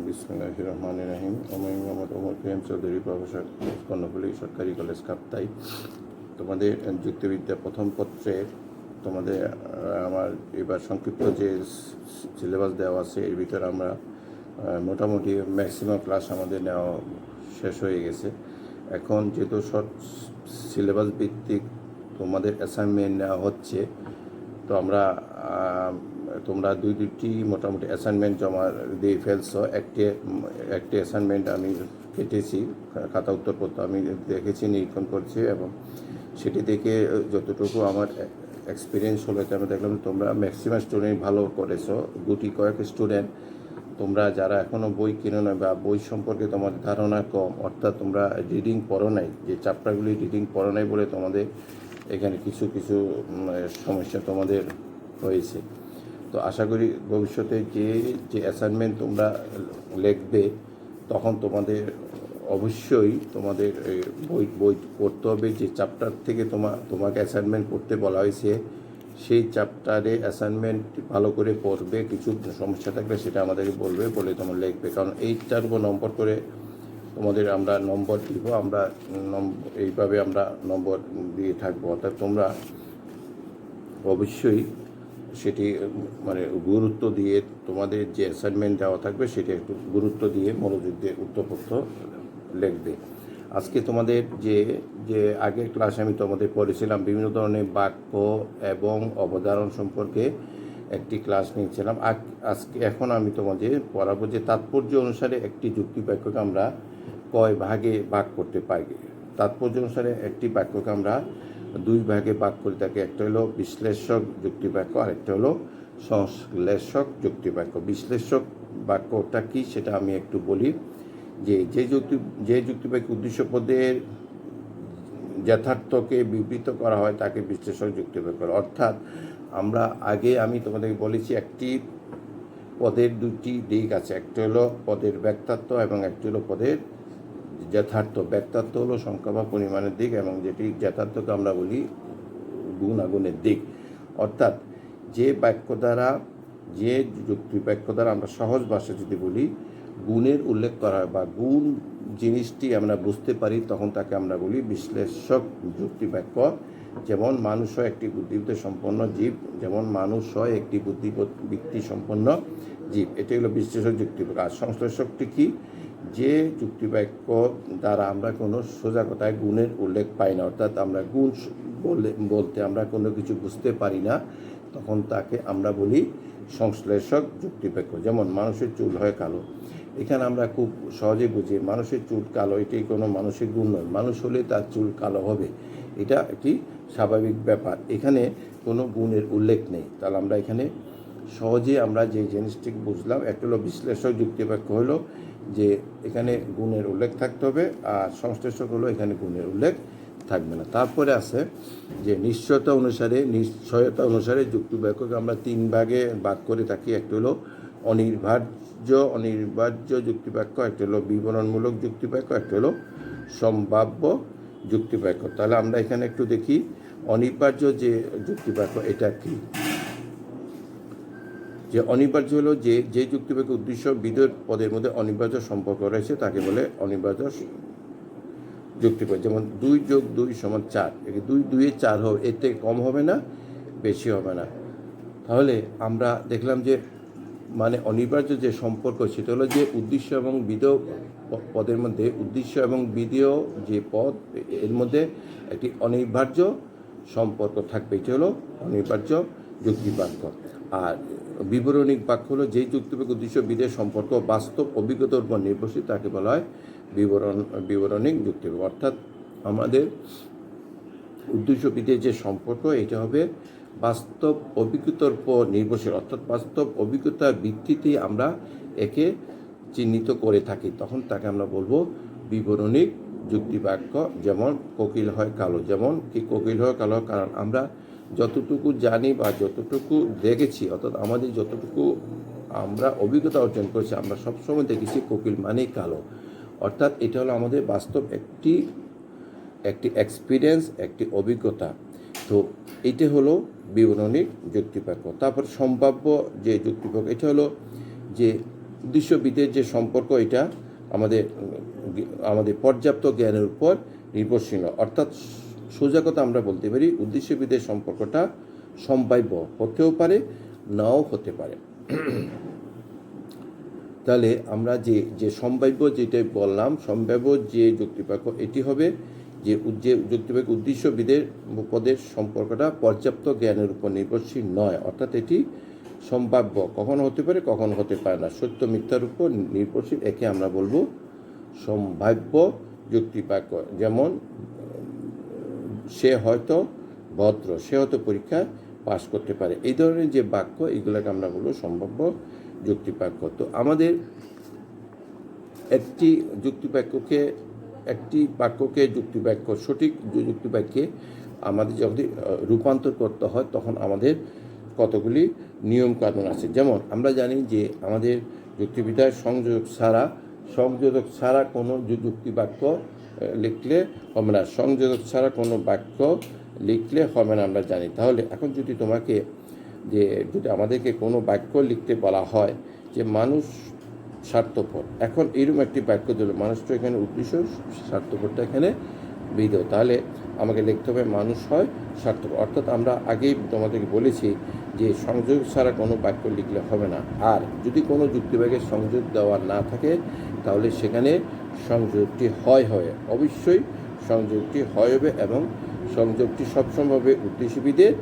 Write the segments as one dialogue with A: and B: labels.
A: বিসমিল্লাহির রহমানির রহিম। আমি মোহাম্মদ ওমর প্রেম চৌধুরী, প্রফেসর, কর্ণফুলী সরকারি কলেজ কাপ্তাই। তোমাদের যুক্তিবিদ্যা প্রথম পত্রের তোমাদের আমার এবার সংক্ষিপ্ত যে সিলেবাস দেওয়া আছে এর ভিতরে আমরা মোটামুটি ম্যাক্সিমাম ক্লাস আমাদের নেওয়া শেষ হয়ে গেছে। এখন যেহেতু সিলেবাস ভিত্তিক তোমাদের অ্যাসাইনমেন্ট নেওয়া হচ্ছে, তো তোমরা দুইটি মোটামুটি অ্যাসাইনমেন্ট জমা দিয়ে ফেলছো। একটি অ্যাসাইনমেন্ট আমি কেটেছি, খাতা উত্তরপত্র আমি দেখেছি, নিরীক্ষণ করছি, এবং সেটি দেখে যতটুকু আমার এক্সপিরিয়েন্স হলো আমি দেখলাম তোমরা ম্যাক্সিমাম স্টুডেন্ট ভালো করেছো। কয়েক স্টুডেন্ট তোমরা যারা এখনও বই কিনো না বা বই সম্পর্কে তোমাদের ধারণা কম, অর্থাৎ তোমরা রিডিং পড়ো নাই, যে চ্যাপ্টারগুলি রিডিং পড়ো নাই বলে তোমাদের এখানে কিছু সমস্যা তোমাদের হয়েছে। তো আশা করি ভবিষ্যতে যে অ্যাসাইনমেন্ট তোমরা লিখবে তখন তোমাদের অবশ্যই তোমাদের বই পড়তে হবে। যে চ্যাপ্টার থেকে তোমাকে অ্যাসাইনমেন্ট করতে বলা হয়েছে সেই চ্যাপ্টারে অ্যাসাইনমেন্ট ভালো করে পড়বে। কিছু সমস্যা থাকলে সেটা আমাদেরকে বলে তোমরা লিখবে, কারণ এইটার উপর নম্বর করে তোমাদের আমরা নম্বর দিব। এইভাবে আমরা নম্বর দিয়ে থাকবো। অর্থাৎ তোমরা অবশ্যই সেটি গুরুত্ব দিয়ে তোমাদের যে অ্যাসাইনমেন্ট দেওয়া থাকবে সেটি একটু গুরুত্ব দিয়ে মনোযোগ দিয়ে উত্তরপত্র লিখবে। আজকে তোমাদের যে আগের ক্লাসে আমি তোমাদের পড়েছিলাম বিভিন্ন ধরনের বাক্য এবং অবধারণ সম্পর্কে একটি ক্লাস নিয়েছিলাম। এখন আমি তোমাদের পড়াবো যে তাৎপর্য অনুসারে একটি যুক্তি বাক্যকে আমরা কয় ভাগে ভাগ করতে পারি। তাৎপর্য অনুসারে একটি বাক্যকে আমরা দুই ভাগে ভাগ করে থাকি। একটা হলো বিশ্লেষক যুক্তিবাক্য, আরেকটা হলো সংশ্লেষক যুক্তিবাক্য। বিশ্লেষক বাক্যটা কি সেটা আমি একটু বলি। যে যুক্তিবাক্য উদ্দেশ্যপদের যথার্থকে বিবৃত করা হয় তাকে বিশ্লেষক যুক্তিবাক্য। অর্থাৎ আমি তোমাদেরকে বলেছি একটি পদের দুটি দিক আছে, একটা হলো পদের ব্যক্তার্থ এবং একটি হলো পদের যথার্থ। ব্যক্তার্থ হলো সংখ্যা বা পরিমাণের দিক, এবং যেটি যথার্থকে আমরা বলি গুণাগুণের দিক। অর্থাৎ যে যুক্তি বাক্য দ্বারা আমরা সহজ ভাষা যদি বলি গুণের উল্লেখ করা হয় বা গুণ জিনিসটি আমরা বুঝতে পারি, তখন তাকে আমরা বলি বিশ্লেষক যুক্তি বাক্য। যেমন মানুষ হয় একটি বুদ্ধিবৃত্তি সম্পন্ন জীব, সম্পন্ন জীব, এটি হলো বিশ্লেষক যুক্তিবাক্য। আর সংশ্লেষকটি কি? যে যুক্তিবাক্য দ্বারা আমরা কোনো সোজা কথায় গুণের উল্লেখ পাই না, অর্থাৎ আমরা গুণ বলতে আমরা কোনো কিছু বুঝতে পারি না, তখন তাকে আমরা বলি সংশ্লেষক যুক্তিবাক্য। যেমন মানুষের চুল হয় কালো, এখানে আমরা খুব সহজে বুঝি মানুষের চুল কালো, এটি কোনো মানুষের গুণ নয়। মানুষ হলে তার চুল কালো হবে, এটা একটি স্বাভাবিক ব্যাপার, এখানে কোনো গুণের উল্লেখ নেই। তাহলে আমরা এখানে সহজে আমরা যে জিনিসটি বুঝলাম, একটা হলো বিশ্লেষক যুক্তিবাক্য হলো যে এখানে গুণের উল্লেখ থাকতে হবে, আর সংশ্লেষক হলো এখানে গুণের উল্লেখ থাকবে না। তারপরে আছে যে নিশ্চয়তা অনুসারে যুক্তিবাক্যকে আমরা তিন ভাগে ভাগ করে থাকি। একটা হলো অনিবার্য যুক্তিবাক্য, একটা হলো বিবরণমূলক যুক্তিবাক্য, একটা হলো সম্ভাব্য যুক্তিবাক্য। তাহলে আমরা এখানে একটু দেখি অনিবার্য যে যুক্তিবাক্য এটা কি। যে অনিবার্য হলো যে যুক্তিবাক্য উদ্দেশ্য বিধেয় পদের মধ্যে অনিবার্য সম্পর্ক রয়েছে তাকে বলে অনিবার্য যুক্তিবাক্য। যেমন 2 + 2 = 4, 2 2 4 হবে, এর থেকে কম হবে না, বেশি হবে না। তাহলে আমরা দেখলাম যে অনিবার্য যে সম্পর্ক সেটা হলো যে উদ্দেশ্য এবং বিধেয় পদের মধ্যে, উদ্দেশ্য এবং বিধেয় যে পদ এর মধ্যে একটি অনিবার্য সম্পর্ক থাকবে, এটি হলো অনিবার্য যুক্তিবাক্য। আর বিবরণিক বাক্য হলো যে যুক্তিবাক্য উদ্দেশ্য বিধেয় সম্পর্ক বাস্তব অভিজ্ঞতার উপর নির্ভরশীল তাকে বলা হয় বিবরণিক যুক্তিবাক্য। অর্থাৎ আমাদের উদ্দেশ্য বিধেয় যে সম্পর্ক এটা হবে বাস্তব অভিজ্ঞতার উপর নির্ভরশীল, অর্থাৎ বাস্তব অভিজ্ঞতার ভিত্তিতে আমরা একে চিহ্নিত করে থাকি, তখন তাকে আমরা বলবো বিবরণিক যুক্তিবাক্য। যেমন কোকিল হয় কালো, যেমন কি কোকিল হয় কালো কারণ আমরা যতটুকু জানি বা যতটুকু দেখেছি, অর্থাৎ আমাদের যতটুকু আমরা অভিজ্ঞতা অর্জন করেছি, আমরা সবসময় দেখেছি কোকিল মানেই কালো। অর্থাৎ এটা হলো আমাদের বাস্তব একটি এক্সপিরিয়েন্স, একটি অভিজ্ঞতা। তো এটা হলো বিবরণিক যুক্তিবাক্য। তারপর সম্ভাব্য যে যুক্তিবাক্য, এটা হলো যে উদ্দেশ্যবিদের যে সম্পর্ক, এটা আমাদের আমাদের পর্যাপ্ত জ্ঞানের উপর নির্ভরশীল। অর্থাৎ সোজা কথা আমরা বলতে পারি উদ্দেশ্যবিদের সম্পর্কটা সম্ভাব্য হতেও পারে, নাও হতে পারে। তাহলে আমরা যে সম্ভাব্য যেটা বললাম, সম্ভাব্য যে যুক্তিবাক্য এটি হবে যে যুক্তিবাক্য উদ্দেশ্যবিদের পদের সম্পর্কটা পর্যাপ্ত জ্ঞানের উপর নির্ভরশীল নয়, অর্থাৎ এটি সম্ভাব্য, কখনো হতে পারে কখনো হতে পারে না, সত্য মিথ্যার উপর নির্ভরশীল, একে আমরা বলবো সম্ভাব্য যুক্তিবাক্য। যেমন সে হয়তো ভদ্র, সে হয়তো পরীক্ষায় পাশ করতে পারে, এই ধরনের যে বাক্য এগুলোকে আমরা বলবো সম্ভাব্য যুক্তিবাক্য। তো আমাদের একটি বাক্যকে যুক্তিবাক্য, সঠিক যুক্তিবাক্যে আমাদের যখন রূপান্তর করতে হয় তখন আমাদের কতগুলি নিয়মকানুন আছে। যেমন আমরা জানি যে আমাদের যুক্তিবিদ্যায় সংযোজক ছাড়া কোনো যুক্তিবাক্য লিখলে হবে না, সংযোজক ছাড়া কোনো বাক্য লিখলে হবে না, আমরা জানি। তাহলে এখন যদি আমাদেরকে কোনো বাক্য লিখতে বলা হয় যে মানুষ স্বার্থপর, এখন এরকম একটি বাক্য দিল, মানুষটা এখানে উদ্দেশ্য, স্বার্থপরটা এখানে বিধেয়, তাহলে আমাকে লিখতে হবে মানুষ হয় স্বার্থপর। অর্থাৎ আমরা আগেই তোমাদেরকে বলেছি যে সংযোগ ছাড়া কোনো বাক্য লিখলে হবে না। আর যদি কোনো যুক্তিবাক্যের সংযোগ দেওয়া না থাকে তাহলে সেখানে সংযোগটি হয় অবশ্যই সংযোগটি হবে, এবং সংযোগটি সবসময় হবে উদ্দেশ্যবিদের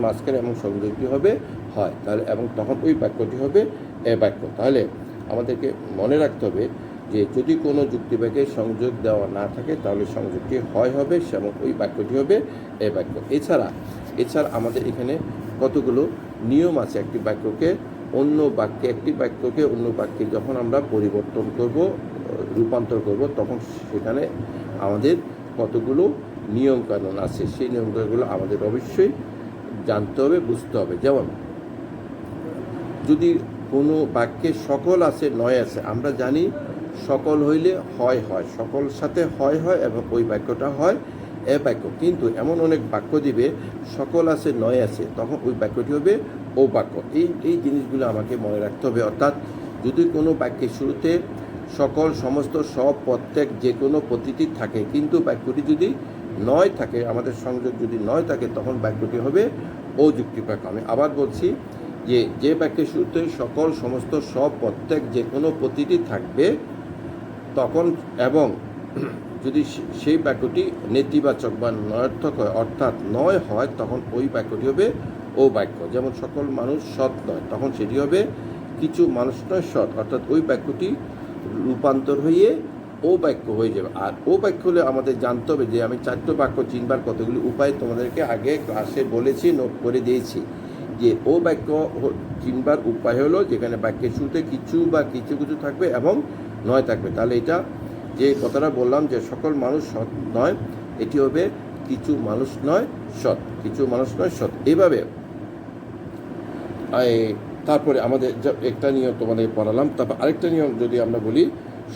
A: মাঝখানে এবং সংযোগটি হবে হয়, তাহলে এবং তখন ওই বাক্যটি হবে এ বাক্য। তাহলে আমাদেরকে মনে রাখতে হবে যে যদি কোনো যুক্তিবাক্যের সংযোগ দেওয়া না থাকে তাহলে সংযোগটি হবে এবং ওই বাক্যটি হবে এ বাক্য। এছাড়া আমাদের এখানে কতগুলো নিয়ম আছে একটি বাক্যকে অন্য বাক্যে যখন আমরা পরিবর্তন করব, রূপান্তর করব, তখন সেখানে আমাদের কতগুলো নিয়মকানুন আছে, সেই নিয়মকানুনগুলো আমাদের অবশ্যই জানতে হবে, বুঝতে হবে। যেমন যদি কোনো বাক্যে সকল আছে নয় আছে, আমরা জানি সকল হইলে হয়, সকল সাথে হয় এবং ওই বাক্যটা হয় এ বাক্য। কিন্তু এমন অনেক বাক্য দিবে সকল আছে নয় আছে, তখন ওই বাক্যটি হবে ও বাক্য। এই জিনিসগুলো আমাকে মনে রাখতে হবে। অর্থাৎ যদি কোনো বাক্যের শুরুতে সকল, সমস্ত, সব, প্রত্যেক, যে কোনো প্রতিটি থাকে, কিন্তু বাক্যটি যদি নয় থাকে, আমাদের সংযোগ যদি নয় থাকে, তখন বাক্যটি হবে ও যুক্তিবাক্য। আমি আবার বলছি যে বাক্যের শুরুতে সকল, সমস্ত, সব, প্রত্যেক, যে কোনো প্রতিটি থাকবে তখন, এবং যদি সেই বাক্যটি নেতিবাচক বা নয়ার্থক হয়, অর্থাৎ নয় হয়, তখন ওই বাক্যটি হবে ও বাক্য। যেমন সকল মানুষ সৎ নয়, তখন সেটি হবে কিছু মানুষ নয় সৎ, অর্থাৎ ওই বাক্যটি রূপান্তর হয়ে ও বাক্য হয়ে যাবে। আর ও বাক্য হলে আমাদের জানতে হবে যে আমি 4টি বাক্য চিনবার কতগুলি উপায় তোমাদেরকে আগে ক্লাসে বলেছি, নোট করে দিয়েছি, যে ও বাক্য চিনবার উপায় হলো যেখানে বাক্যের শুরুতে কিছু বা কিছু থাকবে এবং নয় থাকবে। তাহলে এটা যে কথাটা বললাম যে সকল মানুষ সৎ নয়, এটি হবে কিছু মানুষ নয় সৎ, এইভাবে। তারপরে আমাদের একটা নিয়ম তোমাদের পড়ালাম। তারপর আরেকটা নিয়ম যদি আমরা বলি,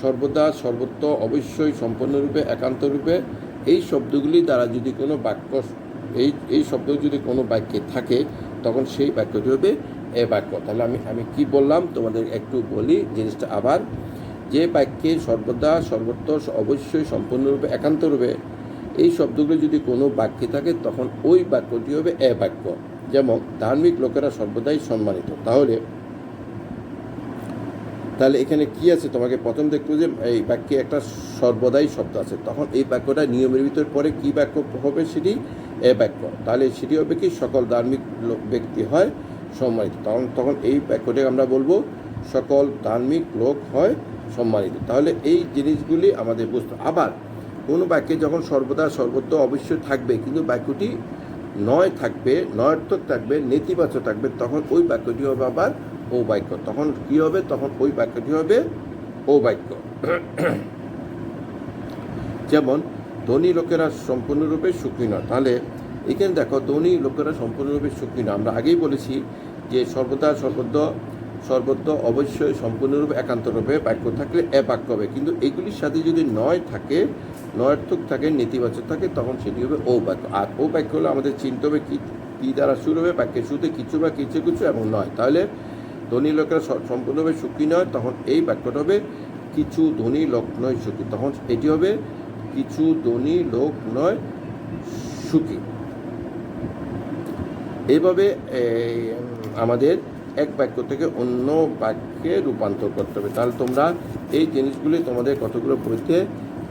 A: সর্বদা, সর্বত্র, অবশ্যই, সম্পূর্ণরূপে, একান্তরূপে, এই শব্দগুলি দ্বারা যদি কোনো বাক্য, এই শব্দ যদি কোনো বাক্যে থাকে তখন সেই বাক্যটি হবে এ বাক্য। তাহলে আমি কি বললাম তোমাদের একটু বলি জিনিসটা আবার। যে বাক্যে সর্বদা, সর্বত্র, অবশ্যই, সম্পূর্ণরূপে, একান্তরূপে, এই শব্দগুলি যদি কোনো বাক্যে থাকে তখন ওই বাক্যটি হবে এ বাক্য। যেমন ধার্মিক লোকেরা সর্বদাই সম্মানিত। তাহলে এখানে কি আছে, তোমাকে প্রথম দেখতে যে এই বাক্যে একটা সর্বদাই শব্দ আছে, তখন এই বাক্যটা নিয়মের ভিতর পরে কি বাক্য হবে, সেটি এ বাক্য। তাহলে সেটি হবে কি, সকল ধার্মিক ব্যক্তি হয় সম্মানিত, তখন এই বাক্যটাকে আমরা বলবো সকল ধার্মিক লোক হয় সম্মানিত। তাহলে এই জিনিসগুলি আমাদের বুঝতে। আবার কোনো বাক্যে যখন সর্বদা, সর্বত্র, অবশ্যই থাকবে কিন্তু বাক্যটি নয় থাকবে, নয়ার্থক থাকবে, নেতিবাচক থাকবে, তখন ওই বাক্যটি হবে আবার ও বাক্য। তখন কি হবে, তখন ওই বাক্যটি হবে ও বাক্য। যেমন ধনী লোকেরা সম্পূর্ণরূপে সুখী নয়। তাহলে এখানে দেখো, ধনী লোকেরা সম্পূর্ণরূপে সুখী নয়, আমরা আগেই বলেছি যে সর্বদা, সর্বত্র, অবশ্যই, সম্পূর্ণরূপে, একান্তরূপে বাক্য থাকলে এ বাক্য হবে, কিন্তু এগুলির সাথে যদি নয় থাকে, নয়ার্থক থাকে, নেতিবাচক থাকে, তখন সেটি হবে ও বাক্য। আর ও বাক্য হলে আমাদের চিনতে হবে কি দ্বারা শুরু হবে, বাক্যের শুরুতে কিছু বা কিছু এবং নয়। তাহলে ধনী লোকেরা সম্পূর্ণভাবে সুখী নয়, তখন এই বাক্যটা হবে কিছু ধনী লোক নয় সুখী। তখন এটি হবে কিছু ধনী লোক নয় সুখী। এইভাবে আমাদের এক বাক্য থেকে অন্য বাক্যে রূপান্তর করতে হবে। তাহলে তোমরা এই জিনিসগুলি তোমাদের কতগুলো বইতে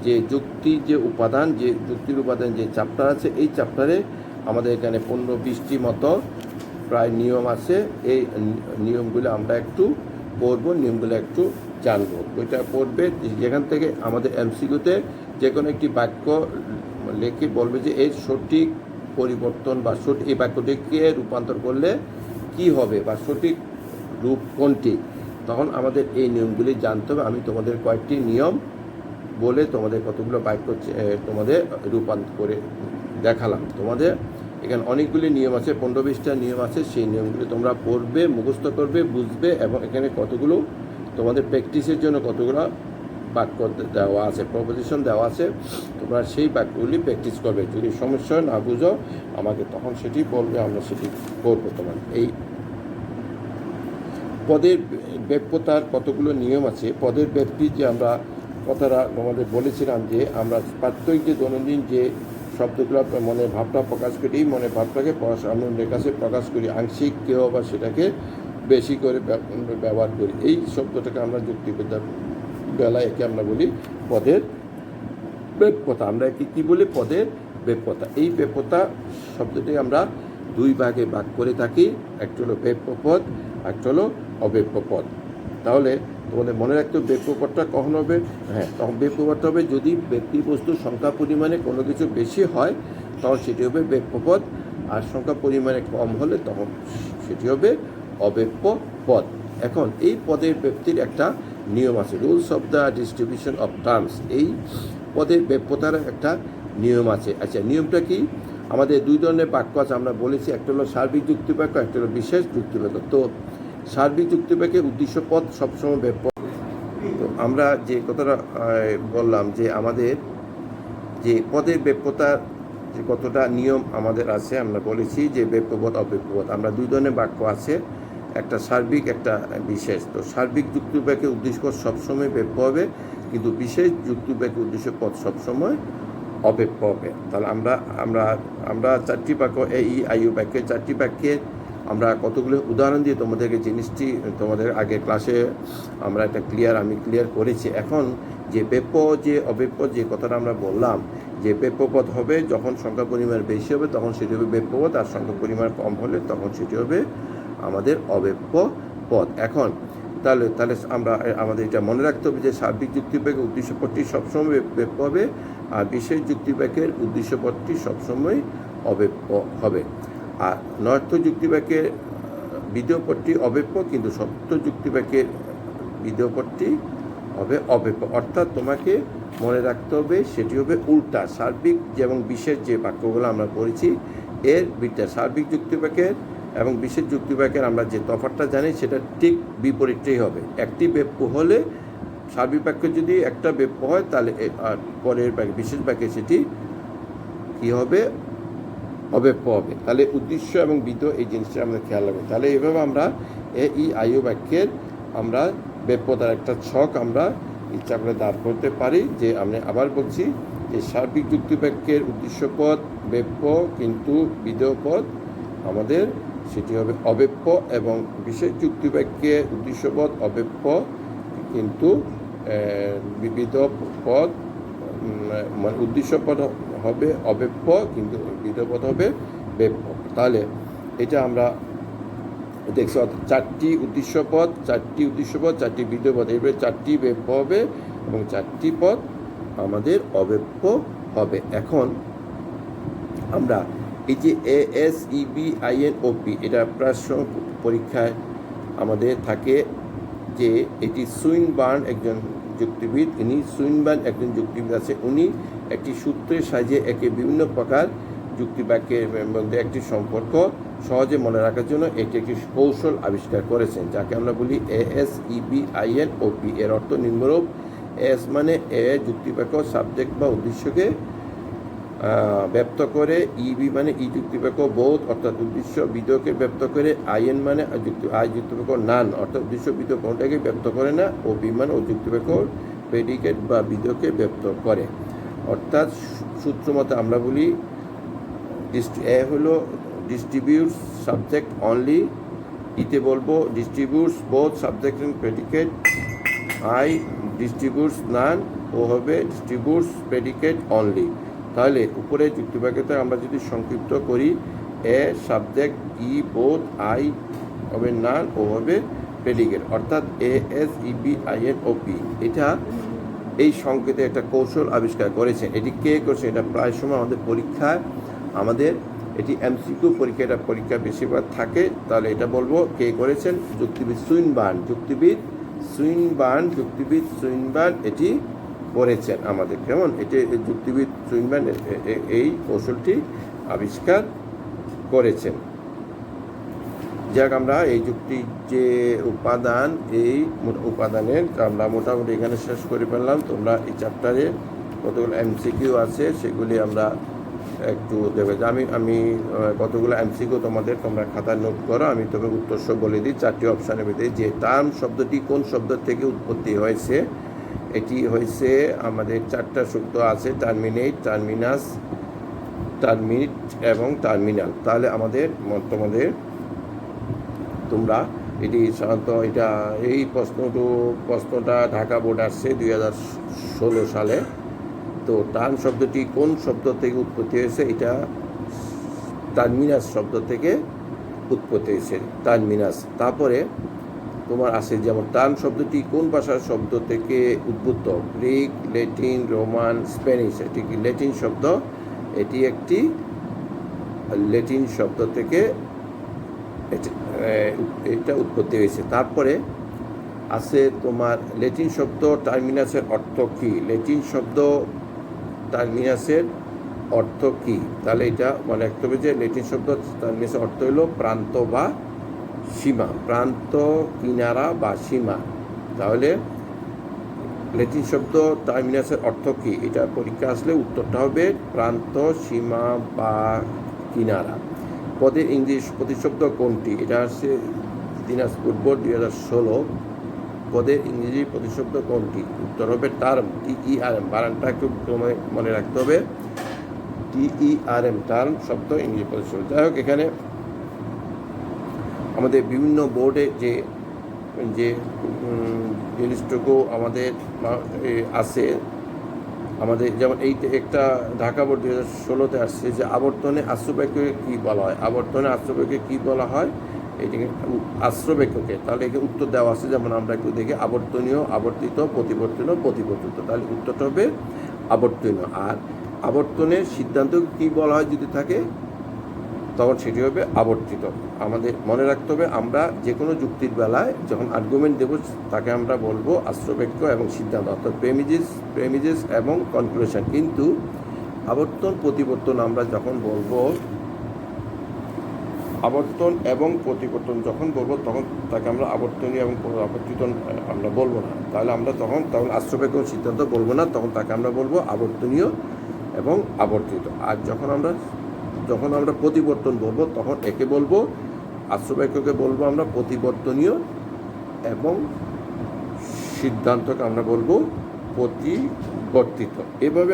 A: যে যুক্তির যে উপাদান, যে যুক্তির উপাদান যে চ্যাপ্টার আছে, এই চ্যাপ্টারে আমাদের এখানে 15-20টি মতো প্রায় নিয়ম আছে। এই নিয়মগুলো আমরা একটু পড়বো, নিয়মগুলো একটু জানবো। ওইটা পড়বে, যেখান থেকে আমাদের এমসিকিউতে যে কোনো একটি বাক্য লেখে বলবে যে এর সঠিক পরিবর্তন বা এই বাক্যটিকে রূপান্তর করলে কি হবে বা সঠিক রূপ কোনটি, তখন আমাদের এই নিয়মগুলি জানতে হবে। আমি তোমাদের কয়েকটি নিয়ম বলে তোমাদের কতগুলো বাক্য তোমাদের রূপান্তর করে দেখালাম। তোমাদের এখানে অনেকগুলি নিয়ম আছে, 15-20টা নিয়ম আছে। সেই নিয়মগুলি তোমরা পড়বে, মুখস্থ করবে, বুঝবে, এবং এখানে কতগুলো তোমাদের প্র্যাকটিসের জন্য কতগুলো বাক্য দেওয়া আছে, প্রপোজিশন দেওয়া আছে। তোমরা সেই বাক্যগুলি প্র্যাকটিস করবে। যদি সমস্যা না বুঝো আমাকে তখন সেটি বলবে, আমরা সেটি করবো। তোমার এই পদের ব্যাপ্যতার কতগুলো নিয়ম আছে। পদের ব্যাপ্তি যে আমরা কথাটা তোমাদের বলেছিলাম যে আমরা প্রাত্যহিক যে দৈনন্দিন যে শব্দগুলো মনের ভাবটা প্রকাশ করি, মনের ভাবটাকে অন্যের কাছে প্রকাশ করি, আংশিক কেউ আবার সেটাকে বেশি করে ব্যবহার করি। এই শব্দটাকে আমরা যুক্তিবিদ্যার বেলায় একে আমরা বলি পদের ব্যাপ্যতা। আমরা একে কী বলি? পদের ব্যাপ্যতা। এই ব্যাপ্যতা শব্দটি আমরা দুই ভাগে ভাগ করে থাকি, একটা হলো ব্যাপ্য পদ, একটা হলো অব্যাপ্য পদ। তাহলে তোমাদের মনে রাখতে হবে ব্যাপ্য পদটা কখন হবে? হ্যাঁ, তখন ব্যাপ্য পদটা হবে যদি ব্যক্তি বস্তুর সংখ্যা পরিমাণে কোনো কিছু বেশি হয়, তখন সেটি হবে ব্যাপ্য পদ। আর সংখ্যা পরিমাণে কম হলে তখন সেটি হবে অব্যাপ্য পদ। এখন এই পদের ব্যাপ্তির একটা নিয়ম আছে, rules of the distribution of terms. এই পদের ব্যাপ্যতার একটা নিয়ম আছে। আচ্ছা, নিয়মটা কি? আমাদের দুই ধরনের বাক্য আছে, আমরা বলেছি, একটা হলো সার্বিক যুক্তিবাক্য, একটা হলো বিশেষ যুক্তিবাক্য। তো সার্বিক যুক্তিবাক্যের উদ্দেশ্য পদ সবসময় ব্যাপ্য। তো আমরা যে কথাটা বললাম যে আমাদের যে পদের ব্যাপ্যতার যে কতটা নিয়ম আমাদের আছে, আমরা বলেছি যে ব্যাপ্যপদ অব্যাপ্যপদ। আমরা দুই ধরনের বাক্য আছে, একটা সার্বিক, একটা বিশেষ। তো সার্বিক যুক্তিবাক্যের উদ্দেশ্যপদ সবসময় ব্যাপ্য হবে, কিন্তু বিশেষ যুক্তিবাক্যের উদ্দেশ্যপদ সবসময় অব্যাপ্য হবে। তাহলে আমরা চারটি বাক্য, এই আইউ বাক্যের চারটি বাক্যের আমরা কতগুলো উদাহরণ দিয়ে তোমাদেরকে জিনিসটি তোমাদের আগে ক্লাসে আমরা এটা আমি ক্লিয়ার করেছি। এখন যে ব্যাপ্য যে অব্যাপ্য যে কথাটা আমরা বললাম, যে ব্যাপ্যপদ হবে যখন সংখ্যা পরিমাণ বেশি হবে তখন সেটি হবে ব্যাপ্যপদ, আর সংখ্যা পরিমাণ কম হলে তখন সেটি হবে আমাদের অব্যাপ্য পদ। এখন তাহলে আমাদের এটা মনে রাখতে হবে যে সার্বিক যুক্তিবাক্যের উদ্দেশ্যপদটি সবসময় ব্যাপ্য হবে, আর বিশেষ যুক্তিবাক্যের উদ্দেশ্যপদটি সবসময় অব্যাপ্য হবে। আর নর্থ যুক্তিবাক্যের বিধেয়পদটি অব্যাপ্য, কিন্তু সত্য যুক্তিবাক্যের বিধেয়পদটি হবে অব্যাপ্য। অর্থাৎ তোমাকে মনে রাখতে হবে সেটি হবে উল্টা। সার্বিক এবং বিশেষ যে বাক্যগুলো আমরা পড়েছি এর বিটা সার্বিক যুক্তিবাক্যের এবং বিশেষ যুক্তিবাক্যের আমরা যে তফাৎটা জানি সেটা ঠিক বিপরীতটাই হবে। একটি ব্যাপ্য হলে সার্বিক বাক্য যদি একটা ব্যাপ্য হয় তাহলে আর পরের বিশেষ বাক্যে সেটি কী হবে? অব্যাপ্য হবে। তাহলে উদ্দেশ্য এবং বিধেয় এই জিনিসটা আমরা খেয়াল রাখবো। তাহলে এভাবে আমরা এই আইউ বাক্যের আমরা ব্যাপ্যতার একটা ছক আমরা ইচ্ছা করে দাঁড় করতে পারি। যে আমি আবার বলছি যে সার্বিক যুক্তিবাক্যের উদ্দেশ্যপদ ব্যাপ্য, কিন্তু বিধেয়পদ আমাদের সেটি হবে অব্যাপ্য, এবং বিশেষ যুক্তিবাক্যের উদ্দেশ্যপদ অব্যাপ্য, কিন্তু বিধেয়পদ মানে উদ্দেশ্যপদ হবে অব্যাপ্য, কিন্তু বিধেয়পদ হবে ব্যাপ্য। তাহলে এটা আমরা দেখছি, চারটি উদ্দেশ্যপদ, চারটি বিধেয়পদ, এবারে চারটি ব্যাপ্য হবে এবং চারটি পদ আমাদের অব্যাপ্য হবে। এখন আমরা এই যে ASEBINOP এটা প্রশ্ন পরীক্ষায় আমাদের থাকে যে এটি সুইনবার্ন একজন যুক্তিবিদ, সুইনবার্ন একজন যুক্তিবিদ আছে, উনি একটি সূত্রের সাহায্যে একে বিভিন্ন প্রকার যুক্তিবাক্যের মধ্যে একটি সম্পর্ক সহজে মনে রাখার জন্য এটি একটি কৌশল আবিষ্কার করেছেন, যাকে আমরা বলি ASEBINOP। এর অর্থ নিম্নরূপ। এস মানে যুক্তিবাক্য সাবজেক্ট বা উদ্দেশ্যকে ব্যক্ত করে, ইবি মানে ই যুক্তিবাক্য বোধ অর্থাৎ উদ্দেশ্য বিধকে ব্যক্ত করে, আইএন মানে আই যুক্তিবাক্য নান অর্থাৎ উদ্দেশ্য বিধক কোনটাকে ব্যক্ত করে না, ও বি মানে ও যুক্তিবাক্য প্রেডিকেট বা বিধকে ব্যক্ত করে। অর্থাৎ সূত্র মতে আমরা বলি এ হলো ডিস্ট্রিবিউটস সাবজেক্ট অনলি, ইতে বলবো distributes both subject and predicate, I distributes none, O হবে ডিস্ট্রিবিউটস প্রেডিকেট অনলি। তাহলে উপরে যুক্তিবাক্যটা আমরা যদি সংক্ষিপ্ত করি, A subject, E both, I হবে নান, ও হবে প্রেডিকেট অর্থাৎ A S E B I N O P. এটা এই সংকেতে একটা কৌশল আবিষ্কার করেছেন। এটি কে করছে? এটা প্রায় সময় আমাদের পরীক্ষায় এটি এমসিকিউ পরীক্ষা বেশিরভাগ থাকে। তাহলে এটা বলবো কে করেছেন? যুক্তিবিদ সুইনবার্ন এটি করেছেন আমাদের। কেমন? এটি যুক্তিবিদ সুইনবার্ন এই কৌশলটি আবিষ্কার করেছেন। যাক, আমরা এই যুক্তির যে উপাদান, এই উপাদানের আমরা মোটামুটি এখানে শেষ করে ফেললাম। তোমরা এই চ্যাপ্টারে কতগুলো এমসিকিউ আছে সেগুলি আমরা একটু দেবে। আমি কতগুলো এমসিকিউ তোমরা খাতায় নোট করো, আমি তবে উত্তর সব বলে দিই। 4টি অপশানের ভিতরে যে টার্ম শব্দটি কোন শব্দ থেকে উৎপত্তি হয়েছে, এটি হয়েছে আমাদের 4টা শব্দ আছে, টার্মিনেট, টার্মিনাস, টার্মিট এবং টার্মিনাল। তাহলে তোমরা এটি সাধারণত এই প্রশ্নটা ঢাকা বোর্ড আসছে 2016 সালে। তো টার্ম শব্দটি কোন শব্দ থেকে উৎপত্তি হয়েছে? এটা টার্মিনাস শব্দ থেকে উৎপত্তি হয়েছে, টার্মিনাস। তারপরে তোমার আছে যেমন টার্ম শব্দটি কোন ভাষার শব্দ থেকে উদ্ভূত? Greek, Latin, Roman, Spanish. এটি কি ল্যাটিন শব্দ? এটি একটি ল্যাটিন শব্দ থেকে এটা উৎপত্তি হয়েছে। তারপরে আছে তোমার ল্যাটিন শব্দ টার্মিনাসের অর্থ কী? ল্যাটিন শব্দ টার্মিনাসের অর্থ কী? তাহলে এটা মনে রাখতে হবে যে ল্যাটিন শব্দ টার্মিনাসের অর্থ হলো প্রান্ত বা সীমা, প্রান্ত, কিনারা বা সীমা। তাহলে ল্যাটিন শব্দ টার্মিনাসের অর্থ কী? এটা পরীক্ষা আসলে উত্তরটা হবে প্রান্ত, সীমা বা কিনারা। পদের ইংলিশ প্রতিশব্দ কোনটি? এটা হচ্ছে দিনাজপুর বোর্ড 2016। পদের ইংরেজি প্রতিশব্দ কোনটি? উত্তর হবে টার্ম, TERM। বানানটা একটু মনে রাখতে হবে, TERM, টার্ম শব্দ ইংরেজি প্রতিশব্দ। যাই হোক, এখানে আমাদের বিভিন্ন বোর্ডে যে জিনিসটুকু আমাদের আছে, আমাদের যেমন একটা ঢাকা বোর্ড 2016-তে আসছে যে আবর্তনে আশ্রবাক্যকে কী বলা হয়? আবর্তনে আশ্রবাক্যকে কী বলা হয়? এটিকে আশ্রবাক্যকে। তাহলে একে উত্তর দেওয়া আছে, যেমন আমরা একটু দেখি, আবর্তনীয়, আবর্তিত, প্রতিবর্তনীয়, প্রতিবর্তিত। তাহলে উত্তরটা হবে আবর্তনীয়। আর আবর্তনের সিদ্ধান্ত কী বলা হয় যদি থাকে, তখন সেটি হবে আবর্তিত। আমাদের মনে রাখতে হবে, আমরা যে কোনো যুক্তির বেলায় যখন আর্গুমেন্ট দেব তাকে আমরা বলবো আশ্রবাক্য এবং সিদ্ধান্ত, অর্থাৎ প্রেমিজেস এবং কনক্লুশন। কিন্তু আবর্তন প্রতিবর্তন আমরা যখন বলবো, আবর্তন এবং প্রতিবর্তন যখন বলবো, তখন তাকে আমরা আবর্তনীয় এবং আবর্তিত আমরা বলবো না। তাহলে আমরা তখন আশ্রবাক্য সিদ্ধান্ত বলবো না, তখন তাকে আমরা বলবো আবর্তনীয় এবং আবর্তিত। আর যখন আমরা প্রতিবর্তন বলবো, তখন একে বলবো আশ্রবাক্যকে বলবো আমরা প্রতিবর্তনীয় এবং সিদ্ধান্তকে আমরা বলবো প্রতিবর্তিত। এভাবে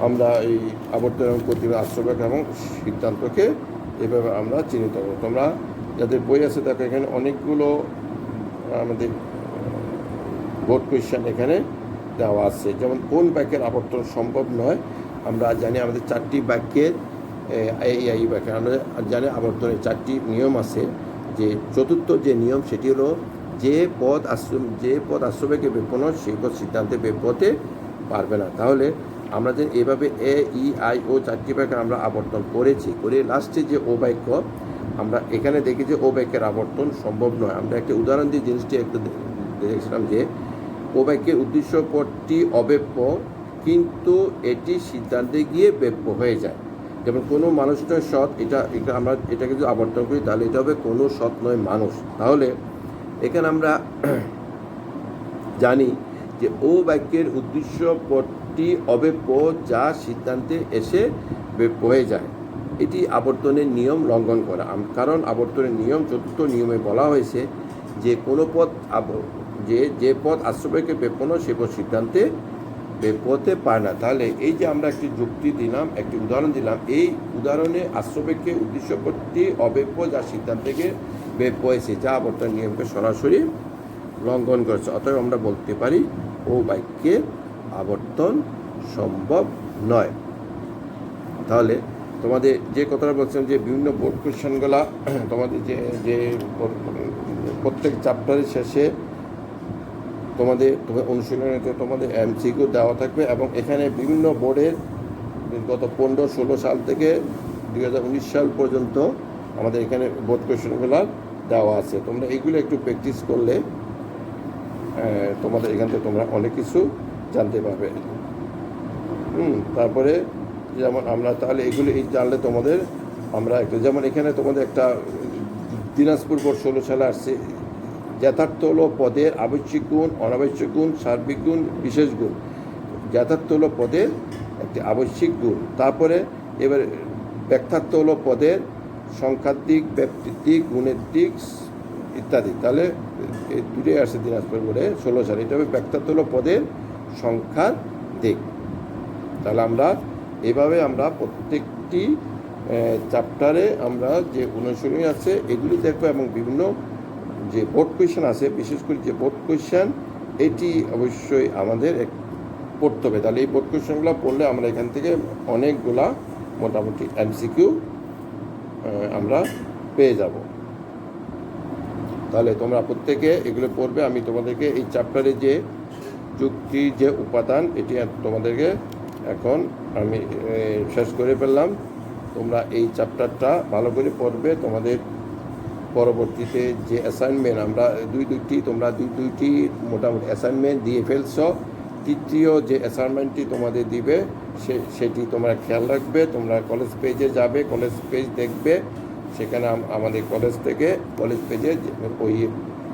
A: আমরা এই আবর্তন এবং আশ্রবাক্য এবং সিদ্ধান্তকে এভাবে আমরা চিহ্নিত করব। তোমরা যাদের বই আছে দেখো, এখানে অনেকগুলো আমাদের বোর্ড কোয়েশ্চেন এখানে দেওয়া আছে। যেমন কোন বাক্যের আবর্তন সম্ভব নয়? আমরা জানি আমাদের 4টি বাক্যের এই বাক্যের আমরা জানি আবর্তনের 4টি নিয়ম আছে। যে চতুর্থ যে নিয়ম সেটি হলো যে পদ আশ্রবাক্যে বেপন হয় সেই পদ সিদ্ধান্তে বেপ হতে পারবে না। তাহলে আমরা যে এভাবে এ, ই, আই, ও 4টি বাক্য আমরা আবর্তন করে লাস্টে যে ও বাক্য, আমরা এখানে দেখি যে ও বাক্যের আবর্তন সম্ভব নয়। আমরা একটা উদাহরণ দিয়ে জিনিসটি একটু দেখেছিলাম যে ও বাক্যের উদ্দেশ্য পদটি অব্যপ্য, কিন্তু এটি সিদ্ধান্তে গিয়ে ব্যপ্য হয়ে যায়। যেমন কোনো মানুষ নয় সৎ, আমরা এটাকে যদি আবর্তন করি তাহলে এটা হবে কোনো সৎ নয় মানুষ। তাহলে এখানে আমরা জানি যে ও বাক্যের উদ্দেশ্য পদটি একটি অব্যপ্য যা সিদ্ধান্তে এসে ব্যপ্য হয়ে যায়। এটি আবর্তনের নিয়ম লঙ্ঘন করা। কারণ আবর্তনের নিয়ম ৪র্থ নিয়মে বলা হয়েছে যে কোনো পথ যে পথ আশ্রয়কে ব্যপ্য নয় সে পথ সিদ্ধান্তে ব্যপ্য হতে পারে না। তাহলে এই যে আমরা একটি যুক্তি দিলাম, একটি উদাহরণ দিলাম, এই উদাহরণে আশ্রয়কে উদ্দেশ্য করতে অব্যপ্য যা সিদ্ধান্ত থেকে ব্যপ্য হয়েছে, যা আবর্তনের নিয়মকে সরাসরি লঙ্ঘন করেছে। অতএব আমরা বলতে পারি ও বাক্যে আবর্তন সম্ভব নয়। তাহলে তোমাদের যে কথাটা বলছিলাম যে বিভিন্ন বোর্ড কোয়েশ্চেনগুলা তোমাদের যে প্রত্যেক চ্যাপ্টারের শেষে তোমাদের অনুশীলনীতে তোমাদের এমসিকিউ দেওয়া থাকবে, এবং এখানে বিভিন্ন বোর্ডের গত 15-16 সাল থেকে 2019 সাল পর্যন্ত আমাদের এখানে বোর্ড কোয়েশ্চেনগুলো দেওয়া আছে। তোমরা এইগুলো একটু প্র্যাকটিস করলে তোমাদের এখান থেকে তোমরা অনেক কিছু জানতে পারবে। তারপরে যেমন আমরা তাহলে এগুলো জানলে তোমাদের আমরা একটা, যেমন এখানে তোমাদের একটা দিনাজপুর বোর্ড 16 সালে আসছে, যথার্থ হলো পদের আবশ্যিক গুণ, অনাবশ্যক গুণ, সার্বিক গুণ, বিশেষ গুণ। যথার্থ হলো পদের একটি আবশ্যিক গুণ। তারপরে এবার ব্যাখ্যার্থ হলো পদের সংখ্যার দিক, ব্যক্তির দিক, গুণের দিক ইত্যাদি। তাহলে এই দুটোই আসছে দিনাজপুর বোর্ডে 16 সালে। এটা হবে ব্যাখ্যার্থ হলো পদের সংখ্যার দিক। তাহলে আমরা এভাবে আমরা প্রত্যেকটি চ্যাপ্টারে আমরা যে অনুশীলনী আছে এগুলি দেখবো, এবং বিভিন্ন যে বোর্ড কোয়েশ্চেন আছে, বিশেষ করে যে বোর্ড কোয়েশ্চেন এটি অবশ্যই আমাদের পড়তে হবে। তাহলে এই বোর্ড কোয়েশ্চেনগুলো পড়লে আমরা এখান থেকে অনেকগুলা মোটামুটি এমসিকিউ আমরা পেয়ে যাব। তাহলে তোমরা প্রত্যেকে এগুলো পড়বে। আমি তোমাদেরকে এই চ্যাপ্টারে যে যুক্তি যে উপাদান এটি তোমাদেরকে এখন আমি শেষ করে ফেললাম। তোমরা এই চ্যাপ্টারটা ভালো করে পড়বে। তোমাদের পরবর্তীতে যে অ্যাসাইনমেন্ট আমরা তোমরা দুইটি মোটামুটি অ্যাসাইনমেন্ট দিয়ে ফেলছ। তৃতীয় যে অ্যাসাইনমেন্টটি তোমাদের দিবে সেটি তোমরা খেয়াল রাখবে। তোমরা কলেজ পেজে যাবে, কলেজ পেজ দেখবে, সেখানে আমাদের কলেজ পেজে ওই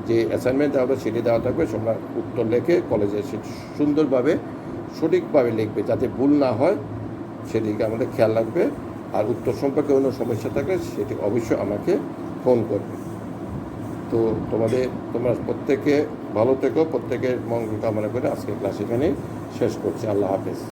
A: যে অ্যাসাইনমেন্ট দেওয়া হবে সেটি দেওয়া থাকবে। তোমরা উত্তর লিখে কলেজে সুন্দরভাবে সঠিকভাবে লিখবে, যাতে ভুল না হয় সেদিকে আমাদের খেয়াল রাখবে। আর উত্তর সম্পর্কে কোনো সমস্যা থাকলে সেটি অবশ্যই আমাকে ফোন করবে। তো তোমরা প্রত্যেকে ভালো থেকো, প্রত্যেকের মঙ্গল কামনা করে আজকের ক্লাস এখানে শেষ করছি। আল্লাহ হাফেজ।